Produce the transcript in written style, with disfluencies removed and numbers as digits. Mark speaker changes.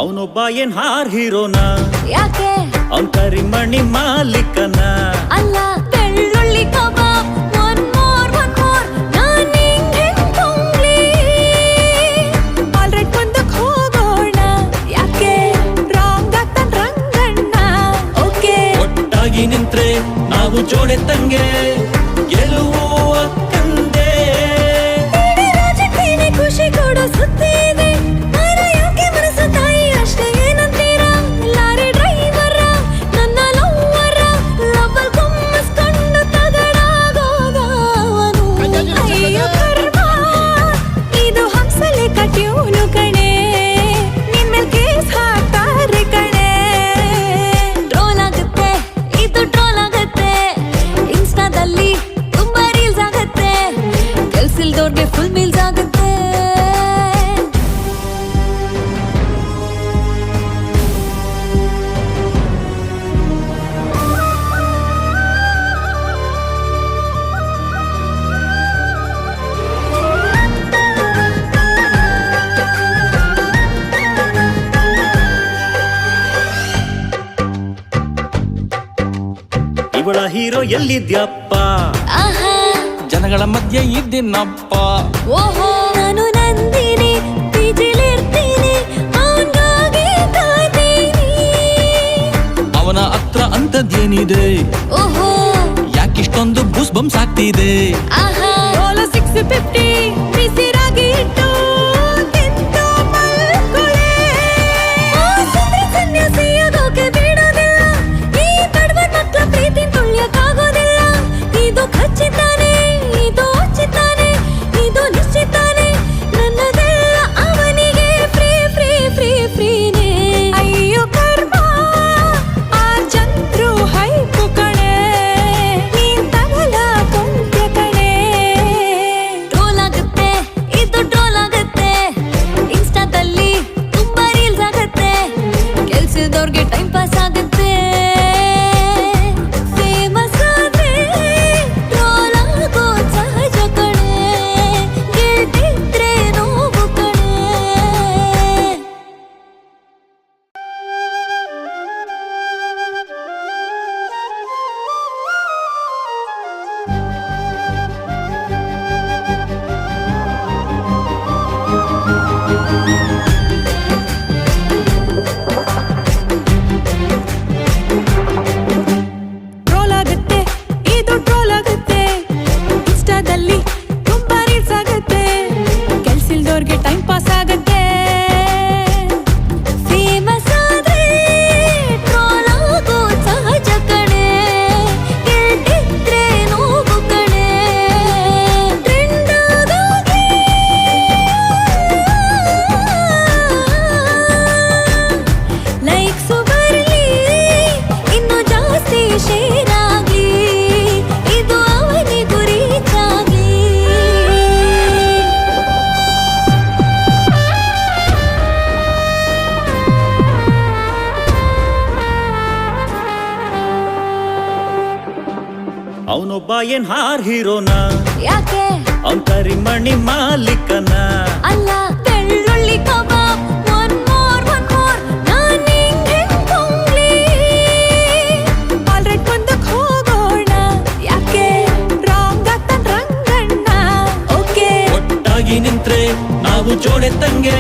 Speaker 1: ಅವನೊಬ್ಬ ಏನ್ ಹಾರ್ ಹೀರೋನ
Speaker 2: ಯಾಕೆ
Speaker 1: ಅವನ್ ಕರಿಮಣಿ ಮಾಲೀಕನ
Speaker 2: ಅಲ್ಲ ಬೆಳ್ಳುಳ್ಳಿ ಕಬಾಬ್ ಒನ್ ಮೋರ್ ನಾನ್ ನಿಂಗೆ ಕೊಂಗ್ಲಿ ಆಲ್ರೆಡಿ ಮುಂದಕ್ಕೆ ಹೋಗೋಣ ಯಾಕೆ ರಾಂಗ್ ಆಗ್ತಾನ್ ರಂಗಣ್ಣ ಓಕೆ
Speaker 1: ಒಟ್ಟಾಗಿ ನಿಂತ್ರೆ ನಾವು ಜೋಡೆ ತಂಗೆ ಗೆಲುವು ಅಕ್ಕಂದೆ
Speaker 2: ರಾಜಕೀಯ ಖುಷಿ ಕೊಡೋ ಸುದ್ದಿ ಇದೆ ಯಾಕೆ ಮನಸ್ಸು ತಾಯಿ ಅಷ್ಟೇ ಏನಂತೀರಾ ಲಾರಿ ಡ್ರೈವರ ನನ್ನ ಲವ್ವರ ಲವ್ವಲ್ ಗುಮ್ಮಿಸ್ಕೊಂಡು ತಗಡಾಗೋದವನು ಅಯ್ಯೋ ಕರ್ಮ ಇದು ಹಂಸಲೆ ಕಟ್ಯೂನು ಕಣೆ ನಿನ್ ಮೇಲ್ ಕೇಸ್ ಹಾಕ್ತಾರೆ ಕಣೆ ಟ್ರೋಲ್ ಆಗುತ್ತೆ ಇದು ಟ್ರೋಲ್ ಆಗುತ್ತೆ ಇನ್ಸ್ಟಾದಲ್ಲಿ ತುಂಬಾ ರೀಲ್ಸ್ ಆಗುತ್ತೆ ಕೆಲ್ಸಿಲ್ದವ್ರಿಗೆ ಫುಲ್ ಮೀಲ್ಸ್ ಆಗುತ್ತೆ
Speaker 1: ಇವಳ ಹೀರೋ ಎಲ್ಲಿದ್ಯಪ್ಪ
Speaker 2: ಆಹಾ
Speaker 3: ಜನಗಳ ಮಧ್ಯೆ ಇದ್ದೀನಪ್ಪ
Speaker 2: ಓಹೋ ನಾನು ನಂದಿನಿ ಪಿಜಿಲಿರ್ತೀನಿ ಅವನ್ಗಾಗಿ ಕಾಯ್ತೀನಿ
Speaker 3: ಅವನ ಹತ್ರ ಅಂತದ್ದೇನಿದೆ
Speaker 2: ಓಹೋ
Speaker 3: ಯಾಕಿಷ್ಟೊಂದು ಬೂಸ್ ಬಂಪ್ಸ್ ಆಗ್ತಿದೆ
Speaker 2: ಆಹಾ 650 ಬಿಸಿರಾಗಿ ಇಟ್ಟು ತಿಂದು ಮಲ್ಕೊಳ್ಳೆ ಸನ್ಯಾಸಿಯಾಗೋಕೆ ಬಿಡೋದಿಲ್ಲ ಈ ಬಡವರ ಮಕ್ಕಳ ಪ್ರೀತಿ ತುಳಿಯಕ್ಕಾಗೋದಿಲ್ಲ ಇದು ಖಚಿತಾನೆ ಇದು ಉಚಿತಾನೆ ಇದು ನಿಶ್ಚಿತಾನೆ ನನ್ನದೆಲ್ಲ ಅವನಿಗೆ ಫ್ರೀ ಫ್ರೀ ಫ್ರೀ ಫ್ರೀನೇ ಅಯ್ಯೋ ಕರ್ಮ ಆ ಚಂದ್ರು ಹೈಪು ಕಣೆ ನೀನ್ ತಗಲ ಕೊಂತ್ಯ ಕಣೆ ಟ್ರೋಲ್ ಆಗುತ್ತೆ ಇದು ಟ್ರೋಲ್ ಆಗುತ್ತೆ ಇನ್ಸ್ಟಾದಲ್ಲಿ ತುಂಬಾ ರೀಲ್ಸ್ ಆಗುತ್ತೆ ಕೆಲ್ಸದವ್ರಿಗೆ ಟೈಮ್ ಪಾಸ್ ಆಗುತ್ತೆ ಫೇಮಸ್ ಆದ್ರೆ ಟ್ರೋಲ್ ಆಗೋದ್ ಸಹಜ ಕಣೆ ಗೆಲ್ತಿದ್ರೆ ನೋವು ಕಣೆ ಟ್ರೋಲ್ ಆಗುತ್ತೆ ಇದು ಟ್ರೋಲ್ ಆಗುತ್ತೆ ಇನ್ಸ್ಟಾದಲ್ಲಿ ತುಂಬಾ ರೀಲ್ಸ್ ಆಗುತ್ತೆ ಕೆಲ್ಸಿಲ್ದವ್ರಿಗೆ ಟೈಮ್ ಪಾಸ್ ಆಗುತ್ತೆ ಫೇಮಸ್ ಆದ್ರೆ ಟ್ರೋಲ್ ಆಗೋದ್ ಸಹಜ ಕಣೆ ಗೆಲ್ತಿದ್ರೆ ನೋವು ಕಣೆ ಟ್ರೆಂಡ್ ಆಗೋಕೆ ಲೈಕ್ಸು ಬರ್ಲಿ ಇನ್ನು ಜಾಸ್ತಿ ಶೇರ್ ಆಗ್ಲಿ ಇದು ಅವನಿಗೂ ರೀಚ್ ಆಗ್ಲಿ
Speaker 1: ಅವನೊಬ್ಬ ಏನ್ ಹಾರ್ ಹೀರೋನ
Speaker 2: ಯಾಕೆ
Speaker 1: ಅವನ್ ಕರಿಮಣಿ ಮಾಲೀಕನ
Speaker 2: ಅಲ್ಲ ಬೆಳ್ಳುಳ್ಳಿ ಕಬಾಬ್ ಒನ್ ಮೋರ್ ನಾನ್ ನಿಂಗೆ ಕೊಂಗ್ಲಿ ಆಲ್ರೆಡಿ ಮುಂದಕ್ಕೆ ಹೋಗೋಣ ಯಾಕೆ ರಾಂಗ್ ಆಗ್ತಾನ್ ರಂಗಣ್ಣ ಓಕೆ
Speaker 1: ಒಟ್ಟಾಗಿ ನಿಂತ್ರೆ ನಾವು ಜೋಡೆ ತಂಗೆ